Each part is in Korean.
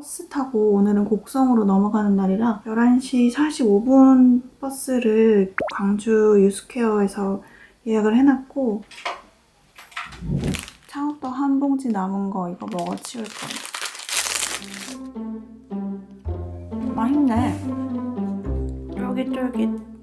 버스 타고 오늘은 곡성으로 넘어가는 날이라 11시 45분 버스를 광주 유스케어에서 예약을 해놨고 창업도 한 봉지 남은 거 이거 먹어 치울 거예요. 맛있네. 쫄깃쫄깃.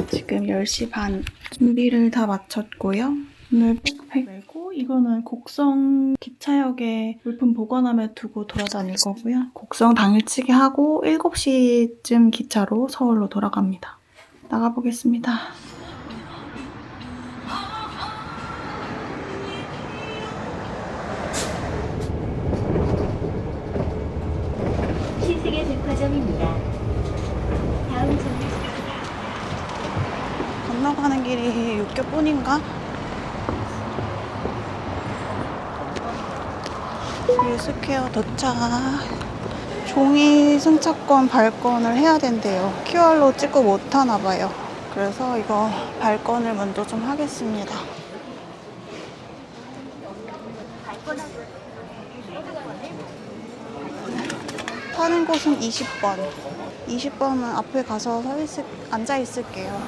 지금 10시 반 준비를 다 마쳤고요. 오늘 백팩 메고 이거는 곡성 기차역에 물품 보관함에 두고 돌아다닐 거고요. 곡성 당일치기 하고 7시쯤 기차로 서울로 돌아갑니다. 나가보겠습니다. 신세계 백화점입니다. 다음 정류 건너가는 길이 육교뿐인가? 유스케어 도착. 종이 승차권 발권을 해야 된대요. QR로 찍고 못하나 봐요. 그래서 이거 발권을 먼저 좀 하겠습니다. 타는 곳은 20번. 20번은 앞에 가서 앉아 있을게요.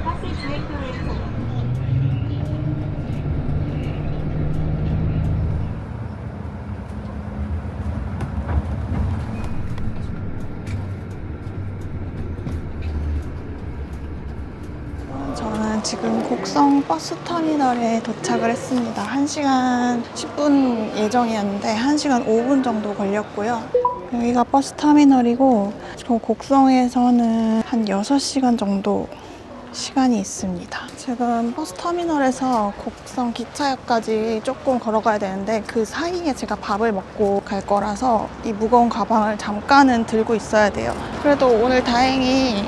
버스 주행도에서 저는 지금 곡성 버스터미널에 도착을 했습니다. 1시간 10분 예정이었는데 1시간 5분 정도 걸렸고요. 여기가 버스터미널이고 저 곡성에서는 한 6시간 정도 시간이 있습니다. 지금 버스터미널에서 곡성 기차역까지 조금 걸어가야 되는데 그 사이에 제가 밥을 먹고 갈 거라서 이 무거운 가방을 잠깐은 들고 있어야 돼요. 그래도 오늘 다행히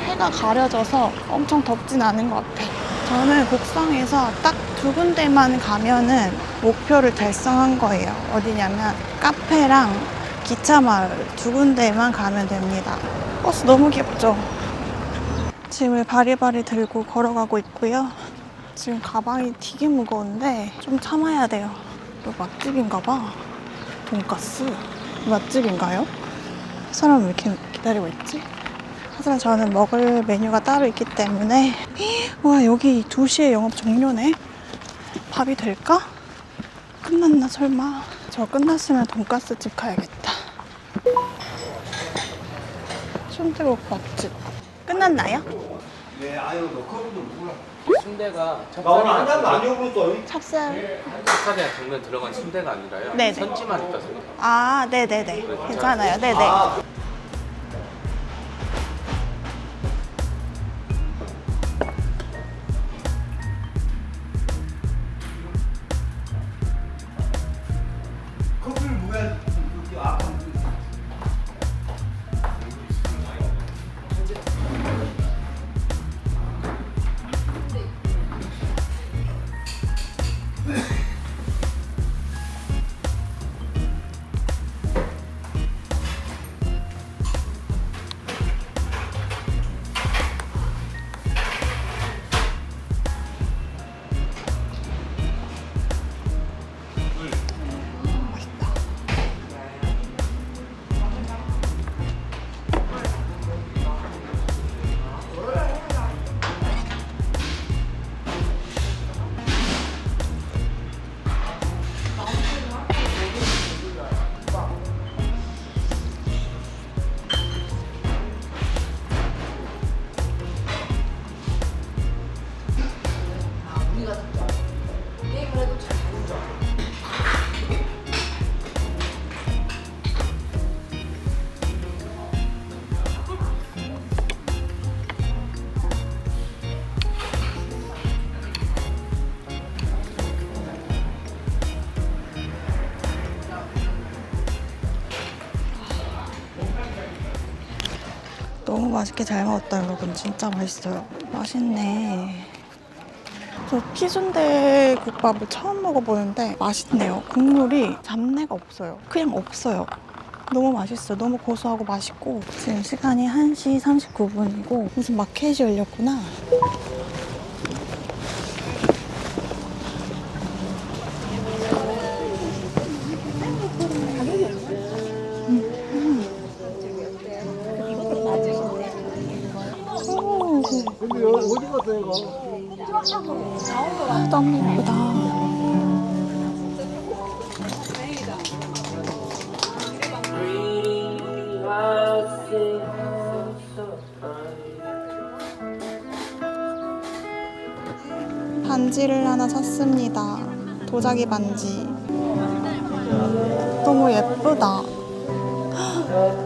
해가 가려져서 엄청 덥진 않은 것 같아. 저는 곡성에서 딱 2군데만 가면은 목표를 달성한 거예요. 어디냐면 카페랑 기차마을 2군데만 가면 됩니다. 버스 너무 귀엽죠? 짐을 바리바리 들고 걸어가고 있고요. 지금 가방이 되게 무거운데 좀 참아야 돼요. 이거 맛집인가 봐. 돈가스. 맛집인가요? 사람 왜 이렇게 기다리고 있지? 하지만 저는 먹을 메뉴가 따로 있기 때문에 와 여기 2시에 영업 종료네. 밥이 될까? 끝났나 설마? 저 끝났으면 돈가스 집 가야겠다. 순대국 맛집 끝났나요? 네, 아유, 너 커브도 몰라. 순대가 나 오늘 한 잔도 안 찹쌀이 줘버렸어. 찹쌀. 정면 들어간 순대가 아니라요. 네네. 선지만 있다 생각. 아 네네네 괜찮아요. 네네. 아, 커피를 뭐야? 너무 맛있게 잘 먹었다 여러분. 진짜 맛있어요. 맛있네. 저 피순대 국밥을 처음 먹어보는데 맛있네요. 국물이 잡내가 없어요. 그냥 없어요. 너무 맛있어요. 너무 고소하고 맛있고. 지금 시간이 1시 39분이고 무슨 마켓이 열렸구나. 근데 어디 갔어요, 이거? 너무 예쁘다. 반지를 하나 샀습니다. 도자기 반지. 너무 예쁘다.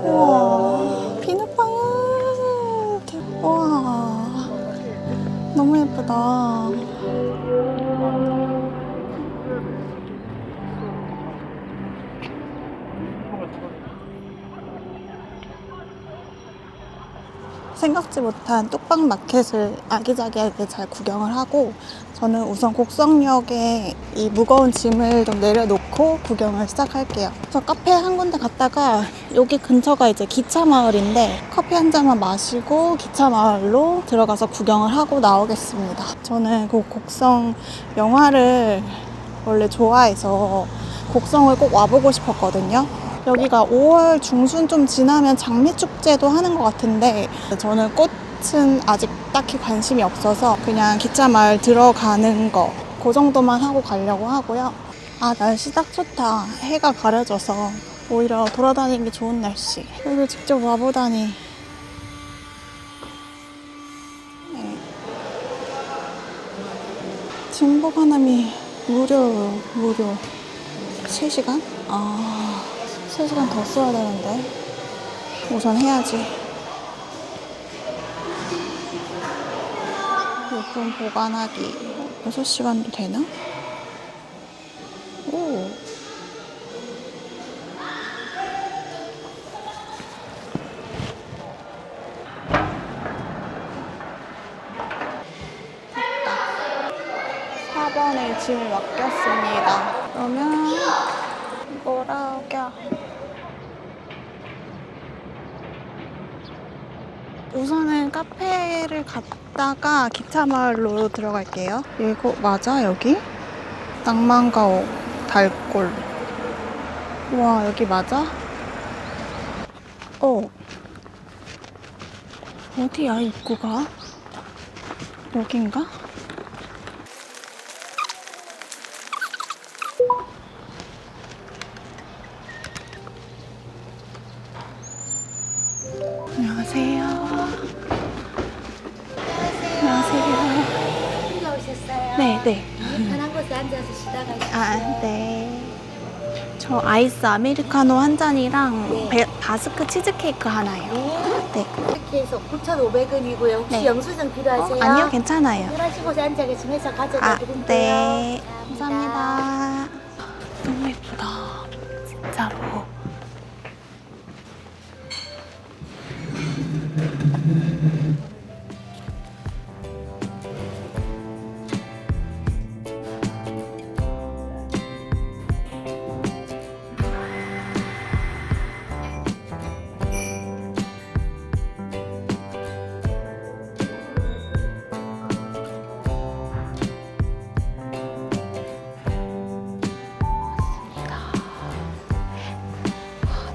우와, 비눗방울. 우와, 너무 예쁘다. 생각지 못한 뚝방 마켓을 아기자기하게 잘 구경을 하고 저는 우선 곡성역에 이 무거운 짐을 좀 내려놓고 구경을 시작할게요. 저 카페 한 군데 갔다가 여기 근처가 이제 기차마을인데 커피 한 잔만 마시고 기차마을로 들어가서 구경을 하고 나오겠습니다. 저는 그 곡성 영화를 원래 좋아해서 곡성을 꼭 와보고 싶었거든요. 여기가 5월 중순 좀 지나면 장미축제도 하는 것 같은데 저는 꽃은 아직 딱히 관심이 없어서 그냥 기차마을 들어가는 거 그 정도만 하고 가려고 하고요. 아, 날씨 딱 좋다. 해가 가려져서 오히려 돌아다니기 좋은 날씨. 여기 직접 와보다니. 네. 진복 하나미 무료 3시간? 아, 3시간 더 써야 되는데 우선 해야지. 용품 보관하기 6시간도 되나? 오. 됐다. 4번에 짐을 맡겼습니다. 그러면 뭐라고? 우선은 카페를 갔다가 기차마을로 들어갈게요. 이거 맞아 여기? 낭만가옥 달골. 와 여기 맞아? 어디야 입구가? 여긴가? 안녕하세요. 안녕하세요. 혼자 오셨어요? 네. 편한 곳에 앉아서 쉬다가 아, 네. 저 아이스 아메리카노 한 잔이랑 네. 바스크 치즈케이크 하나요. 네. 이렇게 해서 9,500원이고요. 혹시 네. 영수증 필요하세요? 아니요, 괜찮아요. 편하신 곳에 앉아 계시면 해서 가져다 아, 드릴게요. 네. 감사합니다. 너무 예쁘다. 진짜로.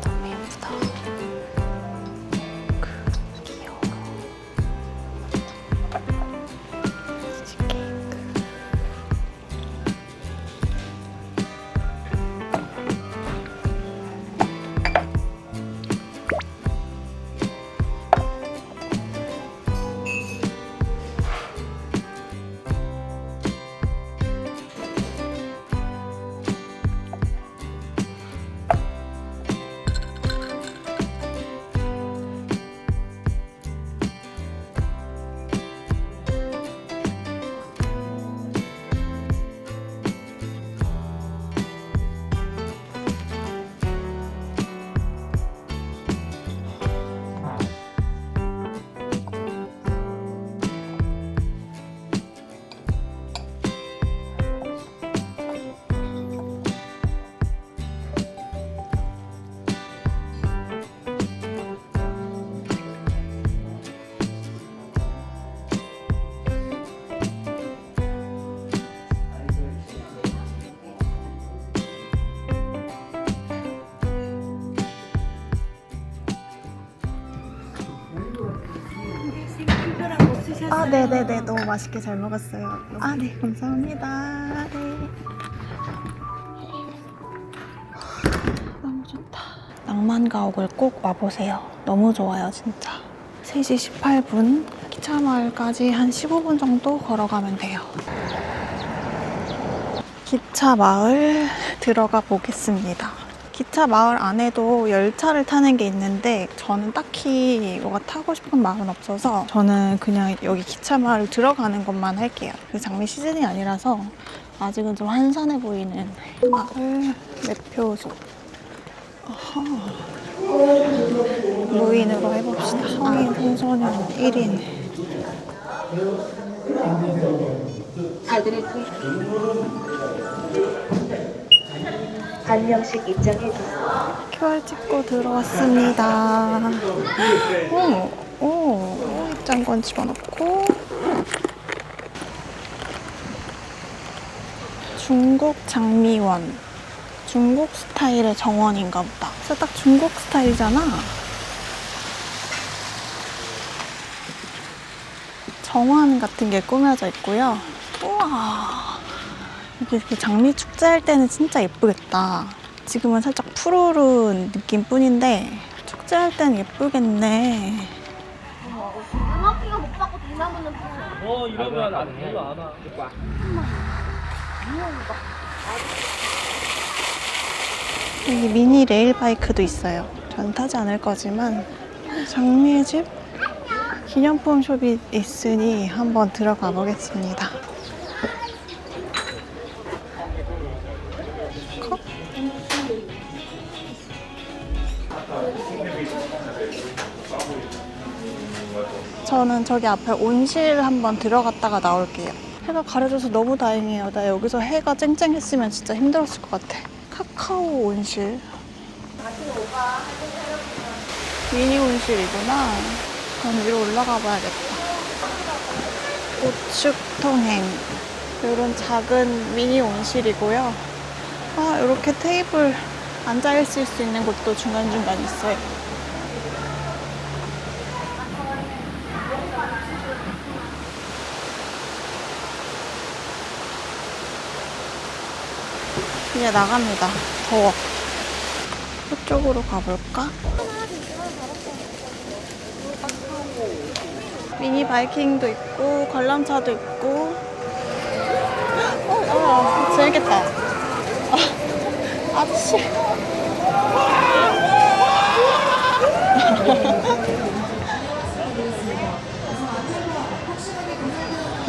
너무 예쁘다. 귀여워. 드셨어요? 아, 네네네. 너무 맛있게 잘 먹었어요. 아, 네. 감사합니다. 네. 너무 좋다. 낭만가옥을 꼭 와보세요. 너무 좋아요, 진짜. 3시 18분. 기차마을까지 한 15분 정도 걸어가면 돼요. 기차마을 들어가 보겠습니다. 기차마을 안에도 열차를 타는 게 있는데 저는 딱히 뭐가 타고 싶은 마음은 없어서 저는 그냥 여기 기차마을 들어가는 것만 할게요. 그 장미 시즌이 아니라서 아직은 좀 한산해 보이는 마을 매표소. 어허. 무인으로 해봅시다. 성인 청소년 1인. 한 명씩 입장해 주세요. QR 찍고 들어왔습니다. 오, 입장권 집어넣고. 중국 장미원. 중국 스타일의 정원인가 보다. 그래서 딱 중국 스타일이잖아. 정원 같은 게 꾸며져 있고요. 우와. 이렇게 장미 축제할 때는 진짜 예쁘겠다. 지금은 살짝 푸르른 느낌 뿐인데 축제할 때는 예쁘겠네. 음악기가 못 받고 대나무는 또 이러면 안 와. 여기 미니 레일 바이크도 있어요. 저는 타지 않을 거지만 장미의 집 기념품 숍이 있으니 한번 들어가 보겠습니다. 컵? 저는 저기 앞에 온실 한번 들어갔다가 나올게요. 해가 가려져서 너무 다행이에요. 나 여기서 해가 쨍쨍했으면 진짜 힘들었을 것 같아. 카카오 온실. 미니 온실이구나. 그럼 위로 올라가 봐야겠다. 우측 통행. 이런 작은 미니 온실이고요. 아, 이렇게 테이블 앉아 있을 수 있는 곳도 중간중간 있어요. 이제 나갑니다. 더워. 이쪽으로 가볼까? 미니 바이킹도 있고 관람차도 있고. 재밌겠다. 아저씨.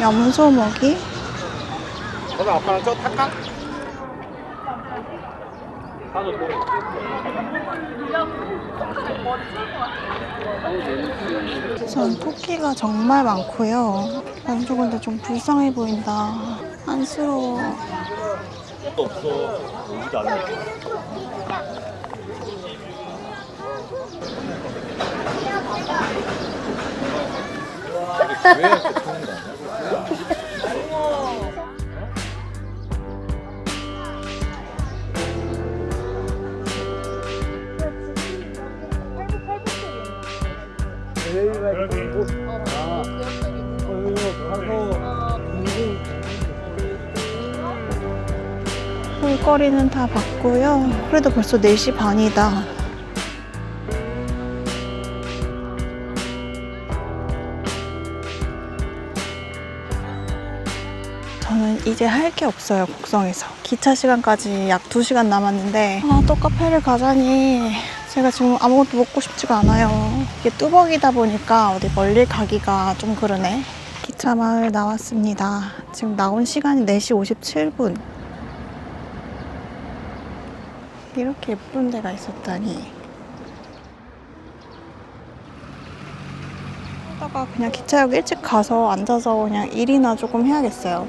염소 먹이. 그럼 아빠는 저 탈까? 전 토끼가 정말 많고요. 완전 근데 좀 불쌍해 보인다. 안쓰러워. 없어. 오지도 않네. 왜 이렇게 타는 거 아니야? 볼거리는 다 봤고요. 그래도 벌써 4시 반이다. 저는 이제 할 게 없어요, 곡성에서. 기차 시간까지 약 2시간 남았는데 또 카페를 가자니 제가 지금 아무것도 먹고 싶지가 않아요. 이게 뚜벅이다 보니까 어디 멀리 가기가 좀 그러네. 기차마을 나왔습니다. 지금 나온 시간이 4시 57분. 이렇게 예쁜 데가 있었다니. 하다가 그냥 기차역 일찍 가서 앉아서 그냥 일이나 조금 해야겠어요.